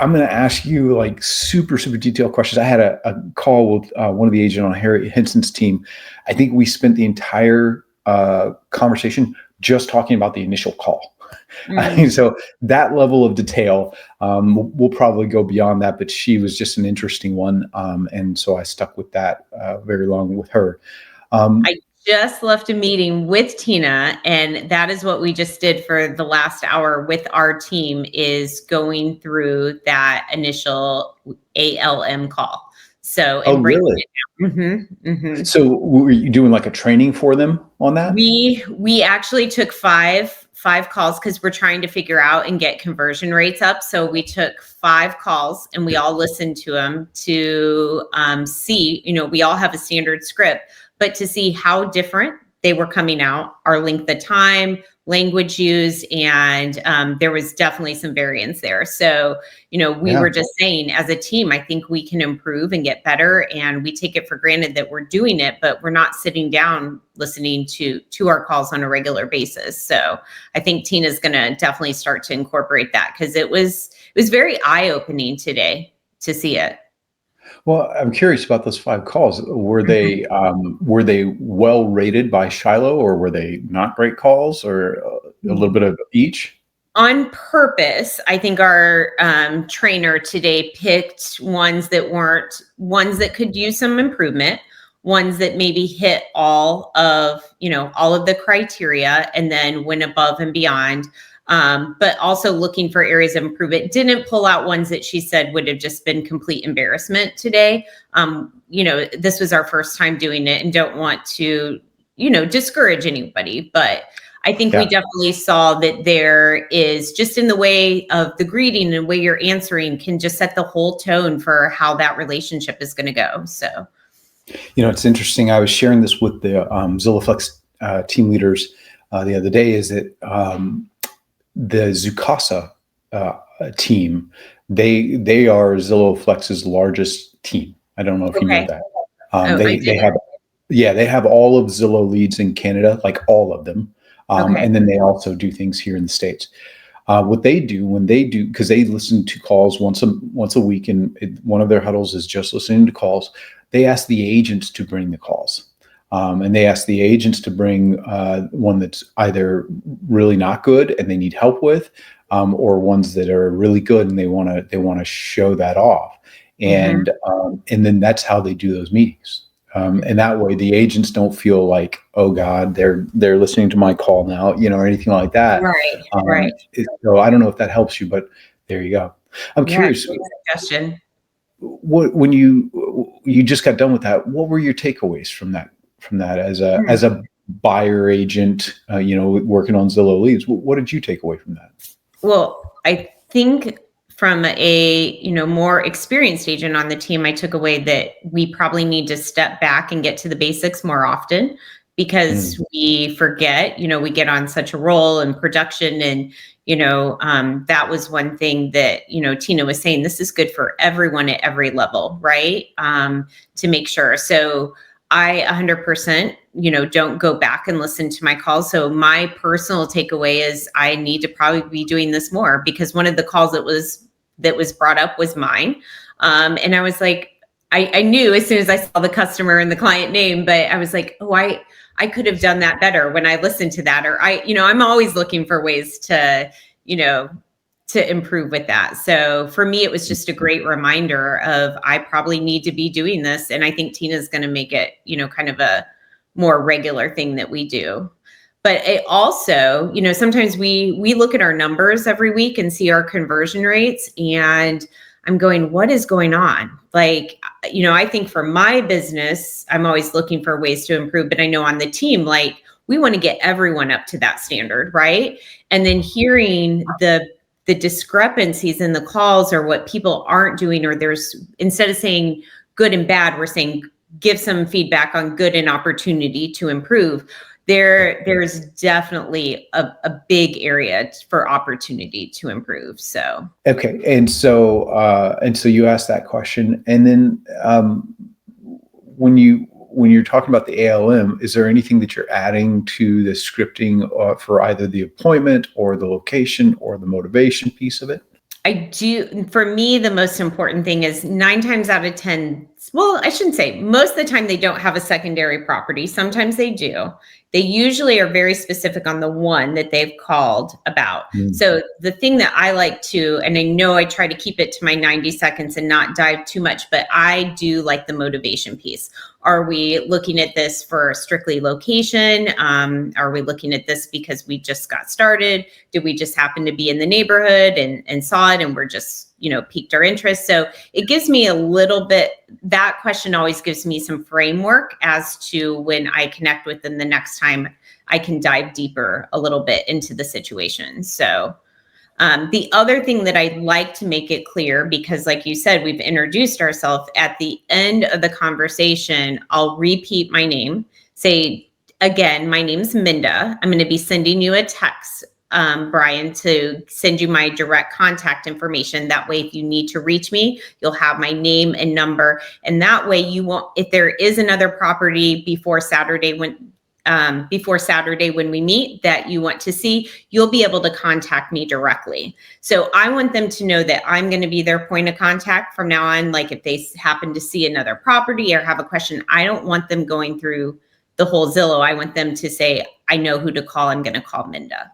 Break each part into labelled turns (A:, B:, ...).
A: I'm going to ask you like super, super detailed questions. I had a call with one of the agents on Harry Henson's team. I think we spent the entire conversation just talking about the initial call. So that level of detail, we'll probably go beyond that, but she was just an interesting one. And so I stuck with that very long with her.
B: I just left a meeting with Tina, and that is what we just did for the last hour with our team, is going through that initial ALM call. So, and breaking
A: really?
B: it down.
A: So were you doing like a training for them on that?
B: We actually took five calls because we're trying to figure out and get conversion rates up. So we took 5 calls and we all listened to them to see, we all have a standard script, but to see how different they were coming out, our length of time, language use, and there was definitely some variance there. So, we were just saying, as a team, I think we can improve and get better, and we take it for granted that we're doing it, but we're not sitting down listening to our calls on a regular basis. So I think Tina's going to definitely start to incorporate that, because it was very eye-opening today to see it.
A: Well, I'm curious about those 5 calls. Were they well rated by Shiloh, or were they not great calls, or a little bit of each?
B: On purpose, I think our trainer today picked ones that could use some improvement, ones that maybe hit all of the criteria and then went above and beyond. But also looking for areas of improvement. Didn't pull out ones that she said would have just been complete embarrassment today. This was our first time doing it, and don't want to, discourage anybody. But I think we definitely saw that there is, just in the way of the greeting and the way you're answering, can just set the whole tone for how that relationship is going to go. So,
A: it's interesting. I was sharing this with the Zillow Flex team leaders the other day, is that the Zoocasa team, they are Zillow Flex's largest team. I don't know if you know that. They have all of Zillow leads in Canada, like all of them. And then they also do things here in the States. What they do because they listen to calls once a week, and one of their huddles is just listening to calls. They ask the agents to bring the calls. And they ask the agents to bring one that's either really not good and they need help with, or ones that are really good and they want to show that off. And then that's how they do those meetings. And that way the agents don't feel like, oh God, they're listening to my call now, or anything like that.
B: Right.
A: So I don't know if that helps you, but there you go. I'm curious.
B: Suggestion.
A: When you just got done with that, what were your takeaways from that as a buyer agent, working on Zillow leads? What did you take away from that?
B: Well, I think from a more experienced agent on the team, I took away that we probably need to step back and get to the basics more often, because we forget, we get on such a roll in production, and that was one thing that Tina was saying, this is good for everyone at every level, right? To make sure. So I 100%, don't go back and listen to my calls. So my personal takeaway is I need to probably be doing this more, because one of the calls that was brought up was mine. And I was like, I knew as soon as I saw the customer and the client name, but I was like, oh, I could have done that better when I listened to that. Or I'm always looking for ways to improve with that. So for me, it was just a great reminder of, I probably need to be doing this. And I think Tina's going to make it, kind of a more regular thing that we do. But it also, sometimes we look at our numbers every week and see our conversion rates, and I'm going, what is going on? Like, I think for my business, I'm always looking for ways to improve, but I know on the team, like, we want to get everyone up to that standard, right? And then hearing the discrepancies in the calls, or what people aren't doing, or instead of saying good and bad, we're saying give some feedback on good and opportunity to improve. There's definitely a big area for opportunity to improve. So
A: okay, and so you asked that question, and then when you're talking about the ALM, is there anything that you're adding to the scripting for either the appointment or the location or the motivation piece of it?
B: I do. For me, the most important thing is 9 times out of 10. Well, I shouldn't say most of the time they don't have a secondary property. Sometimes they do. They usually are very specific on the one that they've called about.
A: Mm.
B: So the thing that I like to, and I know I try to keep it to my 90 seconds and not dive too much, but I do like the motivation piece. Are we looking at this for strictly location? Are we looking at this because we just got started? Did we just happen to be in the neighborhood and saw it and we're just, piqued our interest? So it gives me a little bit, that question always gives me some framework as to when I connect with them the next time, I can dive deeper a little bit into the situation. So the other thing that I'd like to make it clear, because like you said, we've introduced ourselves, at the end of the conversation, I'll repeat my name. Say, again, my name's Minda. I'm going to be sending you a text, Brian, to send you my direct contact information. That way, if you need to reach me, you'll have my name and number. And that way you won't, if there is another property before Saturday when we meet that you want to see, you'll be able to contact me directly. So I want them to know that I'm going to be their point of contact from now on. Like if they happen to see another property or have a question, I don't want them going through the whole Zillow. I want them to say, I know who to call. I'm going to call Minda.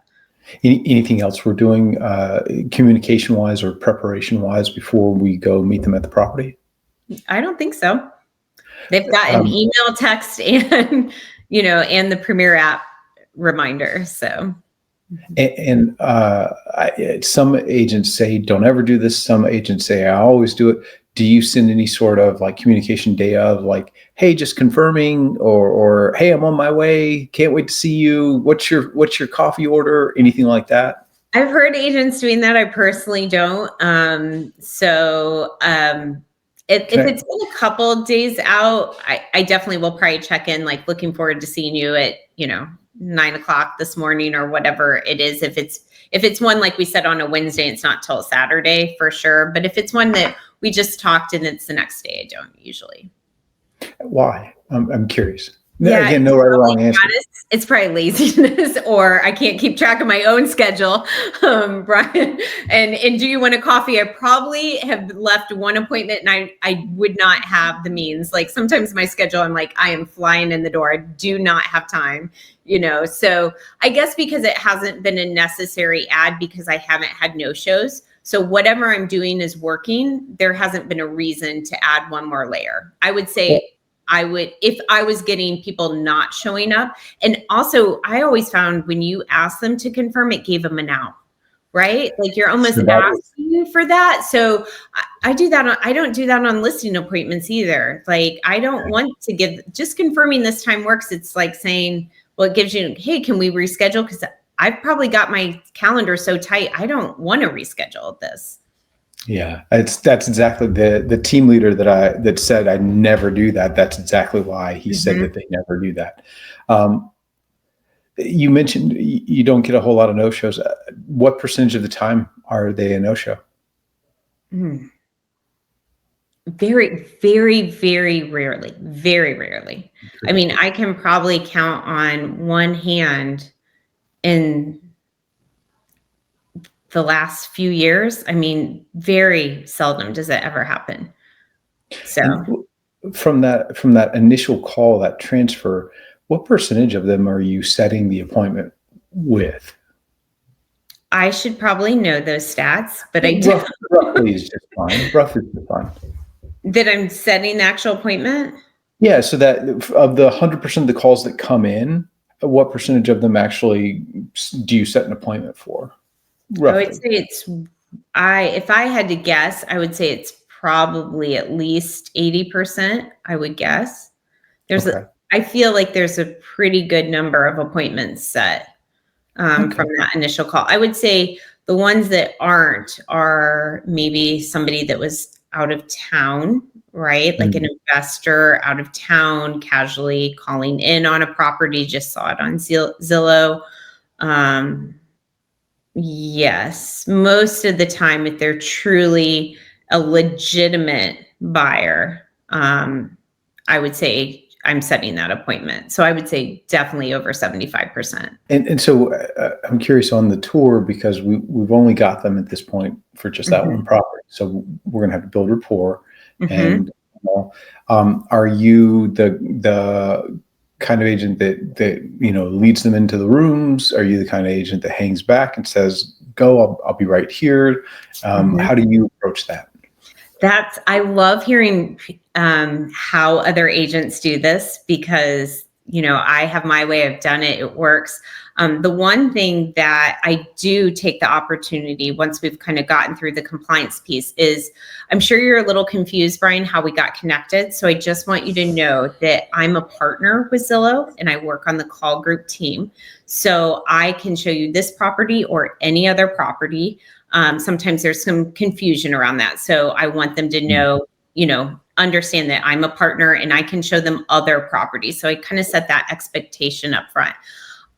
A: Anything else we're doing communication wise or preparation wise before we go meet them at the property?
B: I don't think so. They've got an email, text, and and the Premier app reminder. So,
A: and some agents say don't ever do this. Some agents say I always do it. Do you send any sort of like communication day of like, hey, just confirming, or hey, I'm on my way, can't wait to see you. What's your coffee order? Anything like that?
B: I've heard agents doing that. I personally don't. If it's been a couple of days out, I definitely will probably check in, like looking forward to seeing you at, 9:00 this morning or whatever it is. If it's one, like we said, on a Wednesday, it's not till Saturday for sure. But if it's one that we just talked and it's the next day, I don't usually.
A: Why? I'm curious.
B: Yeah,
A: again, no right or wrong answer.
B: It's probably laziness, or I can't keep track of my own schedule, Brian. And do you want a coffee? I probably have left one appointment and I would not have the means. Like sometimes my schedule, I'm like, I am flying in the door. I do not have time, So I guess because it hasn't been a necessary ad because I haven't had no shows. So whatever I'm doing is working. There hasn't been a reason to add one more layer. I would say if I was getting people not showing up. And also I always found when you ask them to confirm, it gave them an out, right? Like you're almost asking for that. So I do that. I don't do that on listing appointments either. Like I don't want to give, just confirming this time works. It's like saying, well, it gives you, hey, can we reschedule? Because I've probably got my calendar so tight. I don't want to reschedule this.
A: Yeah, that's exactly the team leader that said I never do that. That's exactly why he said that they never do that. You mentioned you don't get a whole lot of no-shows. What percentage of the time are they a no-show?
B: Very, very, very rarely. Very rarely. I mean, I can probably count on one hand in the last few years. I mean, very seldom does it ever happen. So
A: and from that initial call, that transfer, what percentage of them are you setting the appointment with?
B: I should probably know those stats, but I don't.
A: Roughly is just fine. Roughly is fine.
B: That I'm setting the actual appointment? Yeah.
A: So that of the 100% of the calls that come in, what percentage of them actually do you set an appointment for? Roughly.
B: I would say if I had to guess, I would say it's probably at least 80%, I would guess. I feel like there's a pretty good number of appointments set from that initial call. I would say the ones that aren't are maybe somebody that was out of town, right? Like an investor out of town, casually calling in on a property, just saw it on Zillow. Yes, most of the time, if they're truly a legitimate buyer, I would say I'm setting that appointment. So I would say definitely over 75%.
A: And so I'm curious on the tour, because we've only got them at this point for just that one property. So we're going to have to build rapport. And are you the kind of agent that leads them into the rooms? Are you the kind of agent that hangs back and says, "Go, I'll be right here"? How do you approach that?
B: I love hearing how other agents do this, because, I have my way of done it. It works. The one thing that I do take the opportunity, once we've kind of gotten through the compliance piece, is I'm sure you're a little confused, Brian, how we got connected. So I just want you to know that I'm a partner with Zillow and I work on the Caul Group team. So I can show you this property or any other property. Sometimes there's some confusion around that. So I want them to know, understand that I'm a partner and I can show them other properties. So I kind of set that expectation up front.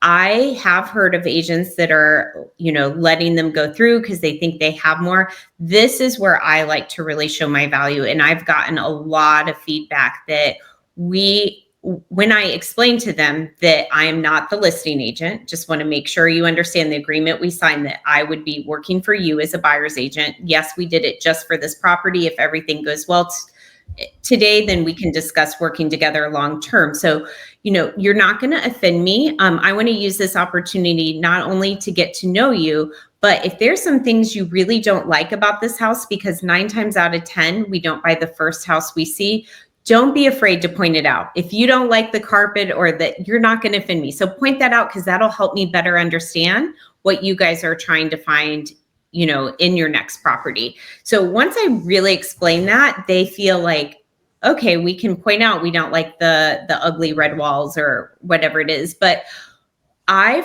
B: I have heard of agents that are, letting them go through because they think they have more. This is where I like to really show my value. And I've gotten a lot of feedback that when I explain to them that I am not the listing agent, just want to make sure you understand the agreement we signed, that I would be working for you as a buyer's agent. Yes, we did it just for this property. If everything goes well today, then we can discuss working together long term. So, you're not going to offend me. I want to use this opportunity not only to get to know you, but if there's some things you really don't like about this house, because 9 times out of 10, we don't buy the first house we see. Don't be afraid to point it out. If you don't like the carpet, or that, you're not going to offend me. So point that out, because that'll help me better understand what you guys are trying to find, in your next property. So once I really explain that, they feel like, okay, we can point out we don't like the ugly red walls or whatever it is. But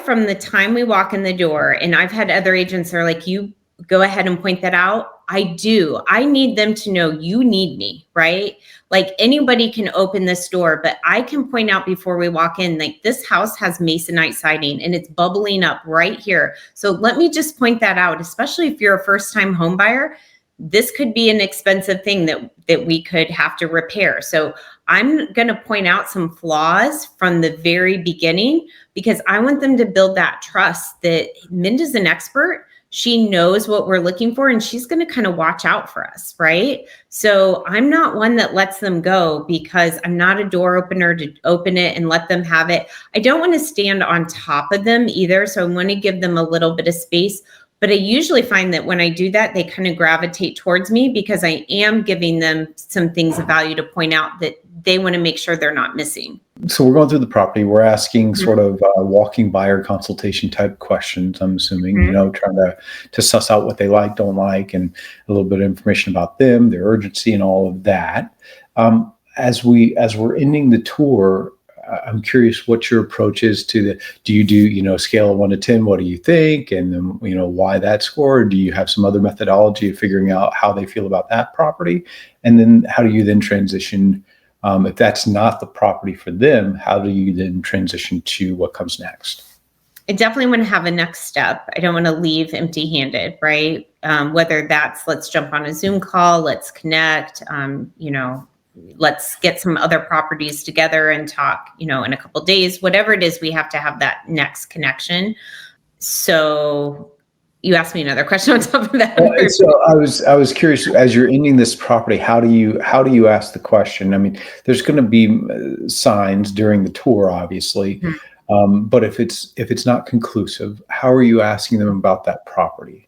B: from the time we walk in the door, and I've had other agents that are like, you go ahead and point that out. I do. I need them to know you need me, right? Like, anybody can open this door, but I can point out before we walk in, like, this house has masonite siding and it's bubbling up right here. So let me just point that out, especially if you're a first-time home buyer. This could be an expensive thing that we could have to repair. So I'm going to point out some flaws from the very beginning, because I want them to build that trust that Minda's an expert. She knows what we're looking for, and she's going to kind of watch out for us, right? So I'm not one that lets them go, because I'm not a door opener to open it and let them have it. I don't want to stand on top of them either. So I want to give them a little bit of space. But I usually find that when I do that, they kind of gravitate towards me, because I am giving them some things of value to point out that they want to make sure they're not missing.
A: So we're going through the property. We're asking sort of walking buyer consultation type questions, I'm assuming, trying to suss out what they like, don't like, and a little bit of information about them, their urgency, and all of that. As we're ending the tour, I'm curious what your approach is to do you do, scale of 1 to 10, what do you think? And then, why that score? Or do you have some other methodology of figuring out how they feel about that property? And then how do you then transition, if that's not the property for them, how do you then transition to what comes next?
B: I definitely want to have a next step. I don't want to leave empty-handed, right? Whether that's, let's jump on a Zoom call, let's connect, let's get some other properties together and talk, in a couple of days, whatever it is, we have to have that next connection. So you asked me another question on top of that.
A: So I was curious, as you're ending this property, how do you ask the question? I mean, there's going to be signs during the tour, obviously, but if it's not conclusive, how are you asking them about that property?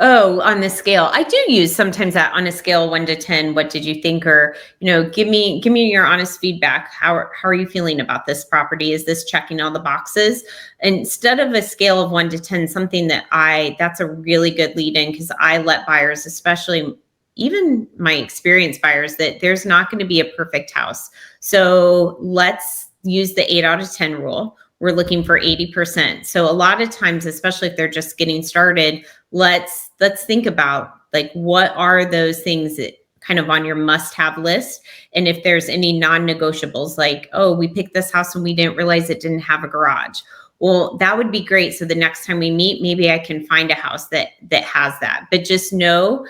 B: Oh, on the scale, I do use sometimes that on a scale 1 to 10. What did you think? Or, give me your honest feedback. How are you feeling about this property? Is this checking all the boxes? Instead of a scale of 1 to 10, something that's a really good lead in, because I let buyers, especially even my experienced buyers, that there's not going to be a perfect house. So let's use the 8 out of 10 rule. We're looking for 80%. So a lot of times, especially if they're just getting started, let's think about, like, what are those things that kind of on your must-have list? And if there's any non-negotiables, like, oh, we picked this house and we didn't realize it didn't have a garage. Well, that would be great. So the next time we meet, maybe I can find a house that has that. But just know,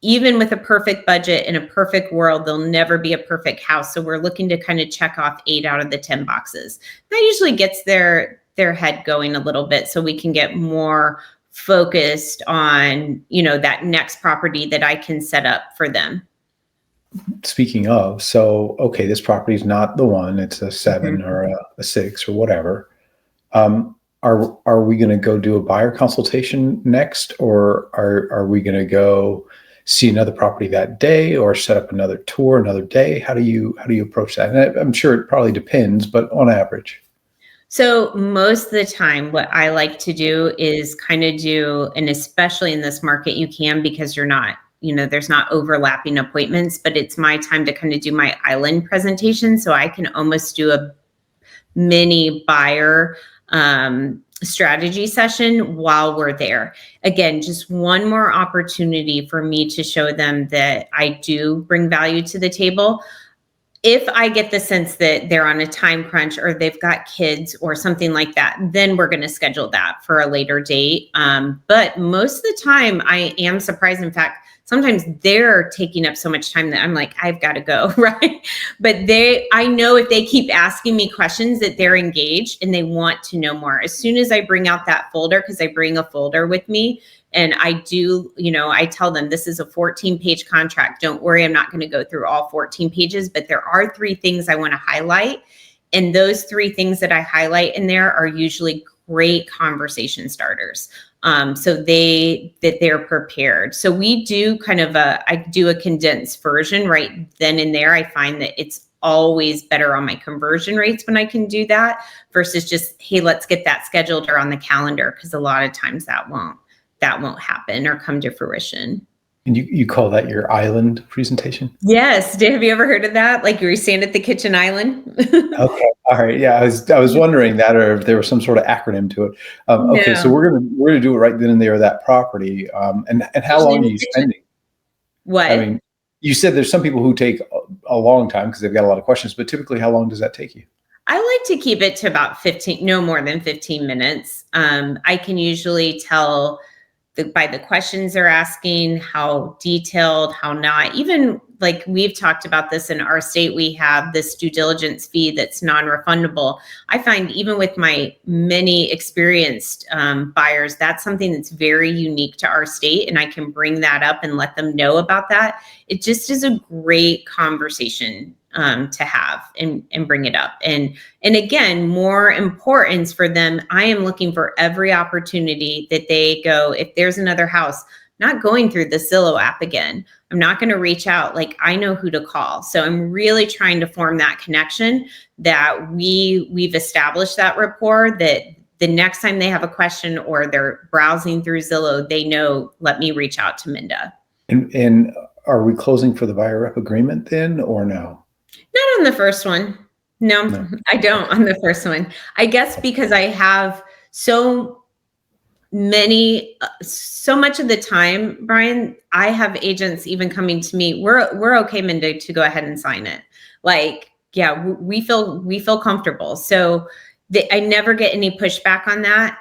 B: even with a perfect budget in a perfect world, there'll never be a perfect house. So we're looking to kind of check off 8 out of the 10 boxes. That usually gets their head going a little bit, so we can get more focused on, that next property that I can set up for them.
A: Speaking of, so, okay, this property is not the one, it's a 7 or a 6 or whatever. Are we going to go do a buyer consultation next, or are we going to go see another property that day, or set up another tour another day? How do you approach that? And I'm sure it probably depends, but on average.
B: So most of the time, what I like to do is kind of do, and especially in this market, you can, because you're not, there's not overlapping appointments, but it's my time to kind of do my island presentation. So I can almost do a mini buyer strategy session while we're there. Again, just one more opportunity for me to show them that I do bring value to the table. If I get the sense that they're on a time crunch or they've got kids or something like that, then we're going to schedule that for a later date. But most of the time I am surprised. In fact, sometimes they're taking up so much time that I'm like, I've got to go, right? But I know if they keep asking me questions that they're engaged and they want to know more. As soon as I bring out that folder, because I bring a folder with me, and I do, I tell them this is a 14-page contract. Don't worry, I'm not going to go through all 14 pages, but there are 3 things I want to highlight. And those 3 things that I highlight in there are usually great conversation starters. So they're prepared. So we do I do a condensed version right then and there. I find that it's always better on my conversion rates when I can do that versus just, hey, let's get that scheduled or on the calendar. Because a lot of times that won't happen or come to fruition.
A: And you call that your island presentation?
B: Yes. Have you ever heard of that? Like you were saying at the kitchen island?
A: Okay. All right. Yeah. I was wondering that, or if there was some sort of acronym to it. Okay. So we're gonna do it right then and there, that property. And how long are you spending?
B: What?
A: I mean, you said there's some people who take a long time because they've got a lot of questions, but typically how long does that take you?
B: I like to keep it to about no more than 15 minutes. I can usually tell by the questions they're asking, how detailed, how not. Even like we've talked about this in our state, we have this due diligence fee that's non-refundable. I find even with my many experienced buyers, that's something that's very unique to our state, and I can bring that up and let them know about that. It just is a great conversation to have and bring it up. And again, more importance for them, I am looking for every opportunity that they go, if there's another house, not going through the Zillow app again. I'm not going to reach out. Like, I know who to call. So I'm really trying to form that connection that we've established that rapport, that the next time they have a question or they're browsing through Zillow, they know, let me reach out to Minda.
A: And are we closing for the buyer rep agreement then, or no?
B: Not on the first one. No, I don't on the first one. I guess because I have so much of the time, Brian, I have agents even coming to me. We're okay, Minda, to go ahead and sign it. Like, yeah, we feel comfortable. So I never get any pushback on that.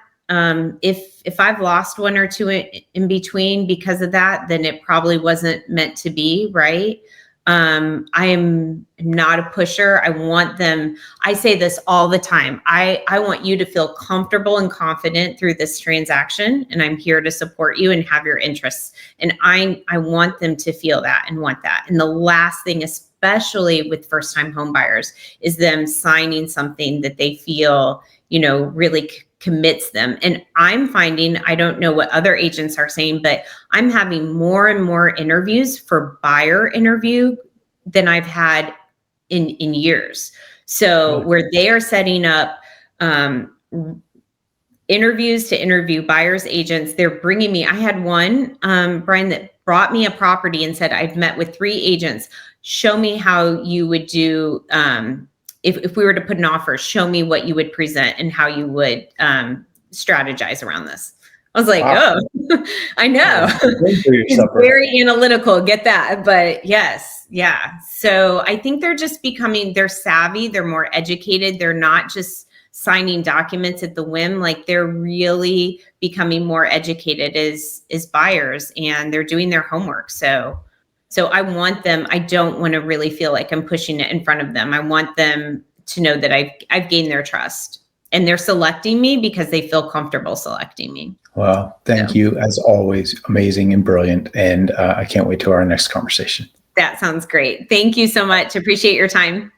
B: If I've lost 1 or 2 in between because of that, then it probably wasn't meant to be, right? I am not a pusher. I want them, I say this all the time. I want you to feel comfortable and confident through this transaction, and I'm here to support you and have your interests. And I want them to feel that and want that. And the last thing, especially with first-time home buyers, is them signing something that they feel, really commits them. And I'm finding, I don't know what other agents are saying, but I'm having more and more interviews for buyer interview than I've had in years. So where they are setting up interviews to interview buyers agents, they're bringing me, I had one, Brian, that brought me a property and said, I've met with 3 agents. Show me how you would do, if we were to put an offer, show me what you would present and how you would strategize around this. I was like, wow. Oh, I know. It's very analytical, get that. But yes, yeah. So I think they're just they're savvy, they're more educated. They're not just signing documents at the whim. Like, they're really becoming more educated as buyers, and they're doing their homework. So I want them, I don't want to really feel like I'm pushing it in front of them. I want them to know that I've gained their trust, and they're selecting me because they feel comfortable selecting me.
A: Well, thank you as always. Amazing and brilliant. And I can't wait to our next conversation.
B: That sounds great. Thank you so much. Appreciate your time.